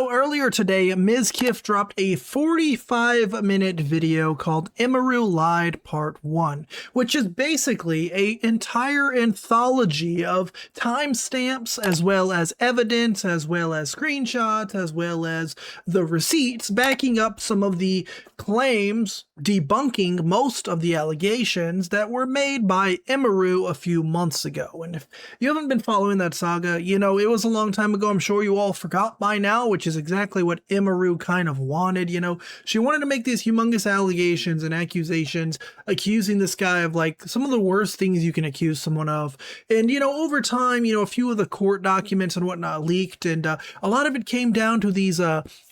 So earlier today, Mizkif dropped a 45-minute video called Emiru Lied Part 1, which is basically an entire anthology of timestamps as well as evidence, as well as screenshots, as well as the receipts backing up some of the claims, debunking most of the allegations that were made by Emiru a few months ago. And if you haven't been following that saga, you know, it was a long time ago. I'm sure you all forgot by now, which is exactly what Emiru kind of wanted. You know, she wanted to make these humongous allegations and accusations, accusing this guy of like some of the worst things you can accuse someone of. And, you know, over time, you know, a few of the court documents and whatnot leaked, and a lot of it came down to these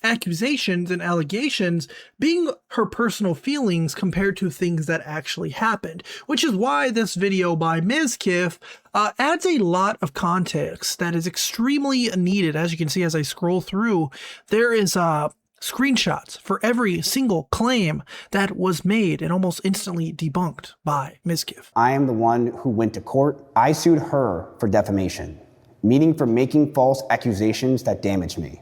accusations and allegations being her personal feelings compared to things that actually happened, which is why this video by Mizkif adds a lot of context that is extremely needed. As you can see as I scroll through, there is screenshots for every single claim that was made and almost instantly debunked by Mizkif. I am the one who went to court. I sued her for defamation, meaning for making false accusations that damaged me.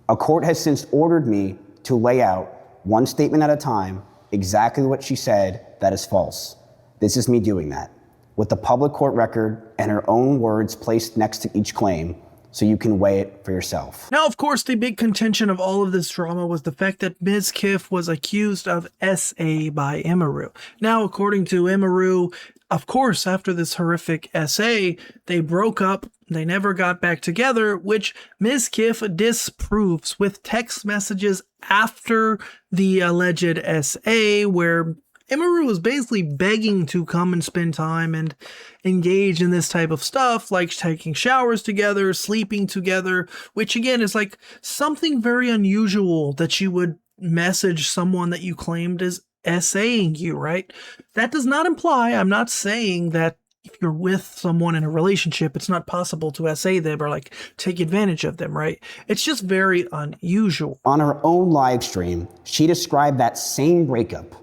A court has since ordered me to lay out, one statement at a time, exactly what she said that is false. This is me doing that, with the public court record and her own words placed next to each claim, so you can weigh it for yourself. Now, of course, the big contention of all of this drama was the fact that Mizkif was accused of SA by Emiru. Now, according to Emiru, of course, after this horrific SA, they broke up, they never got back together, which Mizkif disproves with text messages after the alleged SA, where Emiru was basically begging to come and spend time and engage in this type of stuff, like taking showers together, sleeping together, which again is like something very unusual that you would message someone that you claimed is SAing you, right? That does not imply, I'm not saying that if you're with someone in a relationship, it's not possible to SA them or like take advantage of them, right? It's just very unusual. On her own live stream, she described that same breakup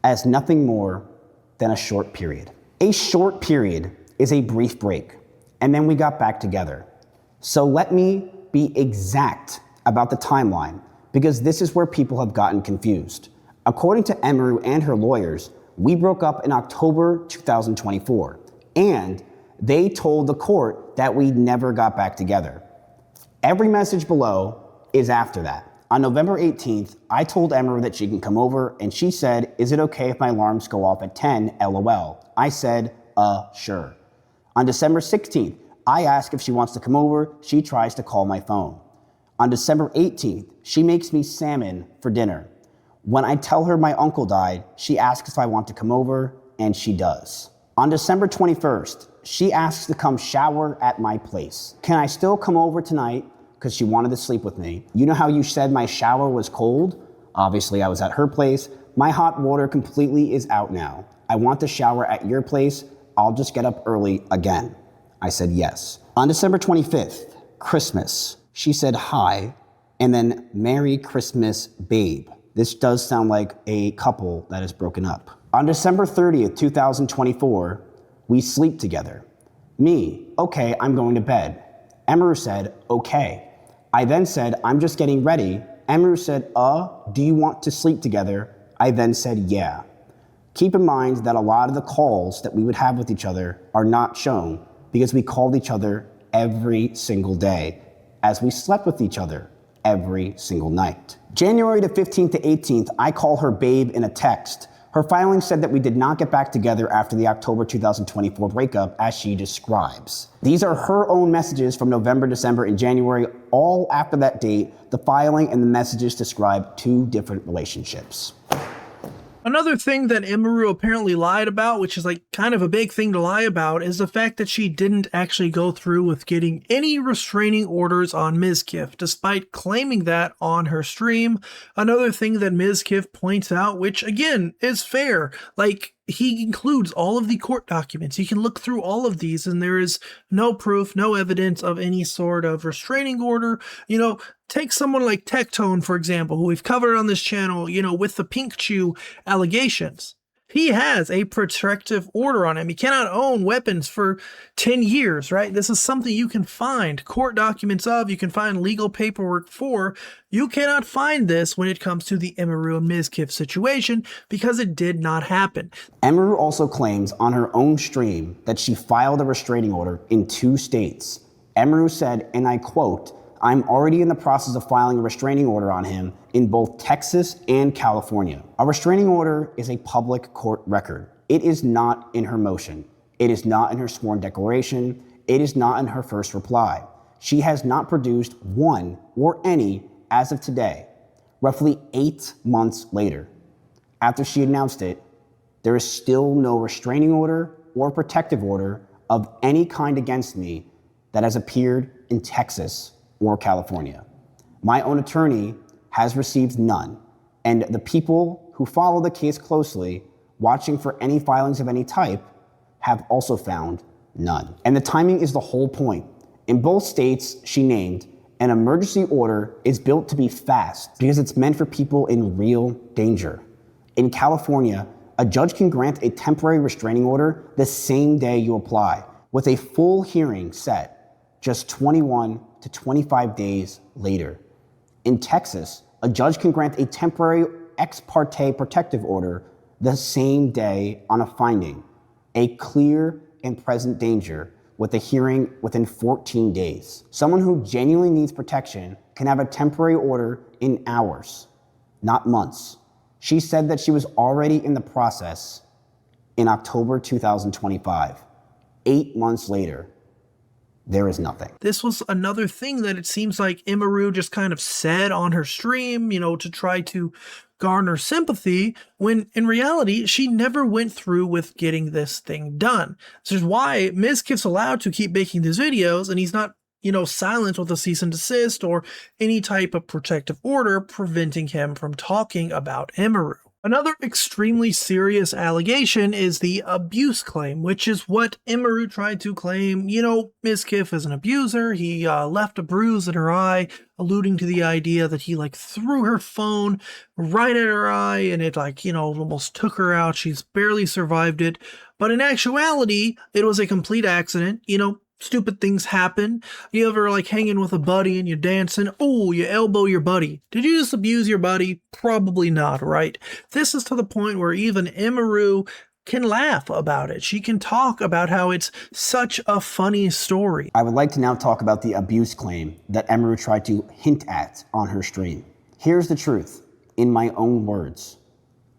as nothing more than a short period. A short period is a brief break, and then we got back together. So let me be exact about the timeline, because this is where people have gotten confused. According to Emiru and her lawyers, we broke up in October 2024, and they told the court that we never got back together. Every message below is after that. On November 18th, I told Emiru that she can come over, and she said, "Is it okay if my alarms go off at 10, LOL? I said, sure. On December 16th, I ask if she wants to come over. She tries to call my phone. On December 18th, she makes me salmon for dinner. When I tell her my uncle died, she asks if I want to come over, and she does. On December 21st, she asks to come shower at my place. Can I still come over tonight? Because she wanted to sleep with me. You know how you said my shower was cold? Obviously, I was at her place. My hot water completely is out now. I want to shower at your place. I'll just get up early again." I said yes. On December 25th, Christmas, she said hi, and then "Merry Christmas, babe." This does sound like a couple that is broken up. On December 30th, 2024, we sleep together. Me, "Okay, I'm going to bed." Emiru said, "Okay." I then said, "I'm just getting ready." Emiru said, "Do you want to sleep together?" I then said, "Yeah." Keep in mind that a lot of the calls that we would have with each other are not shown because we called each other every single day, as we slept with each other every single night. January the 15th to 18th, I call her babe in a text. Her filing said that we did not get back together after the October 2024 breakup, as she describes. These are her own messages from November, December, and January. All after that date, the filing and the messages describe two different relationships. Another thing that Emiru apparently lied about, which is like kind of a big thing to lie about, is the fact that she didn't actually go through with getting any restraining orders on Mizkif, despite claiming that on her stream. Another thing that Mizkif points out, which again is fair, like he includes all of the court documents. You can look through all of these and there is no proof, no evidence of any sort of restraining order. You know, take someone like Tectone, for example, who we've covered on this channel, you know, with the Pink Chew allegations. He has a protective order on him. He cannot own weapons for 10 years, right? This is something you can find court documents of, you can find legal paperwork for. You cannot find this when it comes to the Emiru and Mizkif situation because it did not happen. Emiru also claims on her own stream that she filed a restraining order in 2 states. Emiru said, and I quote, "I'm already in the process of filing a restraining order on him in both Texas and California." A restraining order is a public court record. It is not in her motion. It is not in her sworn declaration. It is not in her first reply. She has not produced one or any as of today, roughly 8 months later. After she announced it, there is still no restraining order or protective order of any kind against me that has appeared in Texas or California. My own attorney has received none, and the people who follow the case closely, watching for any filings of any type, have also found none. And the timing is the whole point. In both states she named, an emergency order is built to be fast because it's meant for people in real danger. In California, a judge can grant a temporary restraining order the same day you apply, with a full hearing set just 21 to 25 days later. In Texas, a judge can grant a temporary ex parte protective order the same day on a finding, a clear and present danger, with a hearing within 14 days. Someone who genuinely needs protection can have a temporary order in hours, not months. She said that she was already in the process in October 2025. 8 months later, there is nothing. This was another thing that it seems like Emiru just kind of said on her stream, to try to garner sympathy, when in reality, she never went through with getting this thing done. This is why Mizkif's allowed to keep making these videos, and he's not, silenced with a cease and desist or any type of protective order preventing him from talking about Emiru. Another extremely serious allegation is the abuse claim, which is what Emiru tried to claim. Mizkif is an abuser. He left a bruise in her eye, alluding to the idea that he threw her phone right at her eye and it almost took her out. She's barely survived it. But in actuality, it was a complete accident. Stupid things happen. You ever hanging with a buddy and you're dancing? Oh, you elbow your buddy. Did you just abuse your buddy? Probably not, right? This is to the point where even Emiru can laugh about it. She can talk about how it's such a funny story. I would like to now talk about the abuse claim that Emiru tried to hint at on her stream. Here's the truth, in my own words.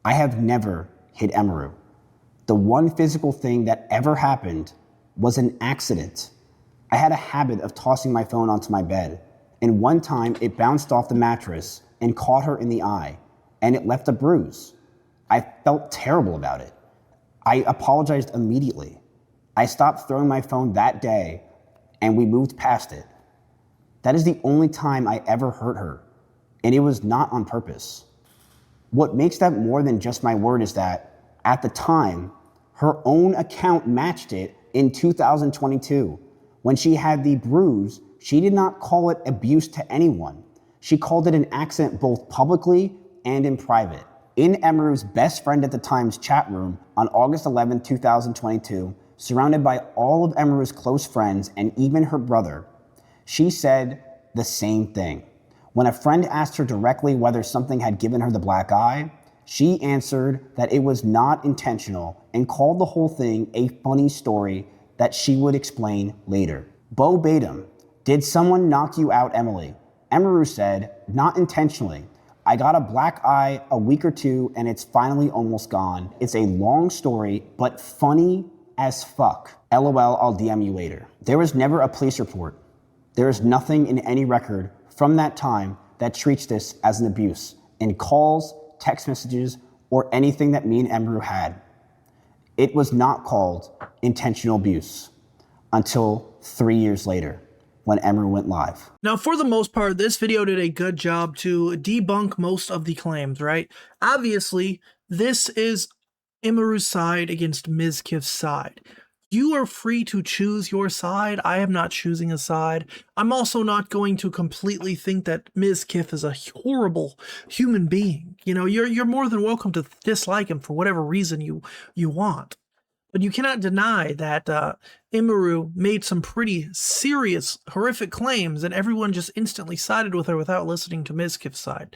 I have never hit Emiru. The one physical thing that ever happened was an accident. I had a habit of tossing my phone onto my bed, and one time it bounced off the mattress and caught her in the eye, and it left a bruise. I felt terrible about it. I apologized immediately. I stopped throwing my phone that day, and we moved past it. That is the only time I ever hurt her, and it was not on purpose. What makes that more than just my word is that, at the time, her own account matched it in 2022. When she had the bruise, she did not call it abuse to anyone. She called it an accident both publicly and in private. In Emiru's best friend at the time's chat room on August 11, 2022, surrounded by all of Emiru's close friends and even her brother, she said the same thing. When a friend asked her directly whether something had given her the black eye, she answered that it was not intentional and called the whole thing a funny story that she would explain later. Verbatim, "Did someone knock you out, Emily?" Emiru said, "Not intentionally. I got a black eye a week or two and it's finally almost gone. It's a long story, but funny as fuck. LOL, I'll DM you later." There was never a police report. There is nothing in any record from that time that treats this as an abuse in calls, text messages, or anything that me and Emiru had. It was not called intentional abuse until 3 years later when Emiru went live. Now, for the most part, this video did a good job to debunk most of the claims, right? Obviously, this is Emiru's side against Mizkif's side. You are free to choose your side. I am not choosing a side. I'm also not going to completely think that Mizkif is a horrible human being. You know, you're more than welcome to dislike him for whatever reason you want. But you cannot deny that Emiru made some pretty serious, horrific claims, and everyone just instantly sided with her without listening to Mizkif's side.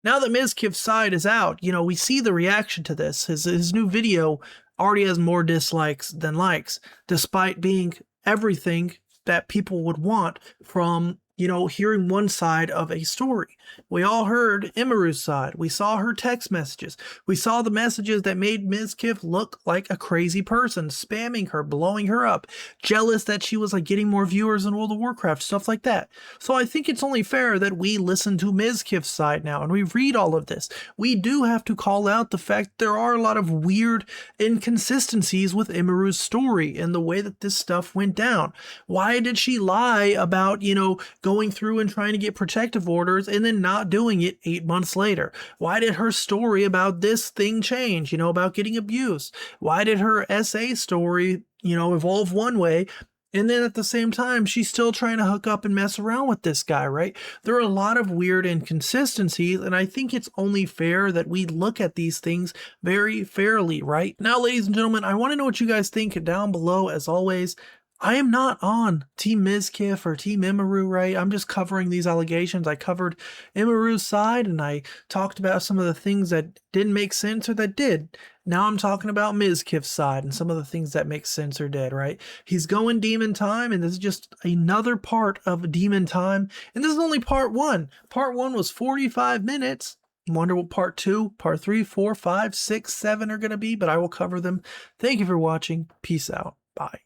Now that Mizkif's side is out, you know, we see the reaction to this. His new video already has more dislikes than likes, despite being everything that people would want from, you know, hearing one side of a story. We all heard Emiru's side. We saw her text messages. We saw the messages that made Mizkif look like a crazy person, spamming her, blowing her up, jealous that she was like getting more viewers in World of Warcraft, stuff like that. So I think it's only fair that we listen to Mizkif's side now and we read all of this. We do have to call out the fact there are a lot of weird inconsistencies with Emiru's story and the way that this stuff went down. Why did she lie about, you know, going through and trying to get protective orders and then not doing it 8 months later? Why did her story about this thing change, you know, about getting abused? Why did her SA story, you know, evolve one way, and then at the same time, she's still trying to hook up and mess around with this guy, right? There are a lot of weird inconsistencies, and I think it's only fair that we look at these things very fairly, right? Now, ladies and gentlemen, I want to know what you guys think down below. As always, I am not on Team Mizkif or Team Emiru, right? I'm just covering these allegations. I covered Emiru's side and I talked about some of the things that didn't make sense or that did. Now I'm talking about Mizkif's side and some of the things that make sense or did, right? He's going demon time, and this is just another part of demon time. And this is only part one. Part one was 45 minutes. I wonder what part 2, part 3, 4, 5, 6, 7 are going to be, but I will cover them. Thank you for watching. Peace out. Bye.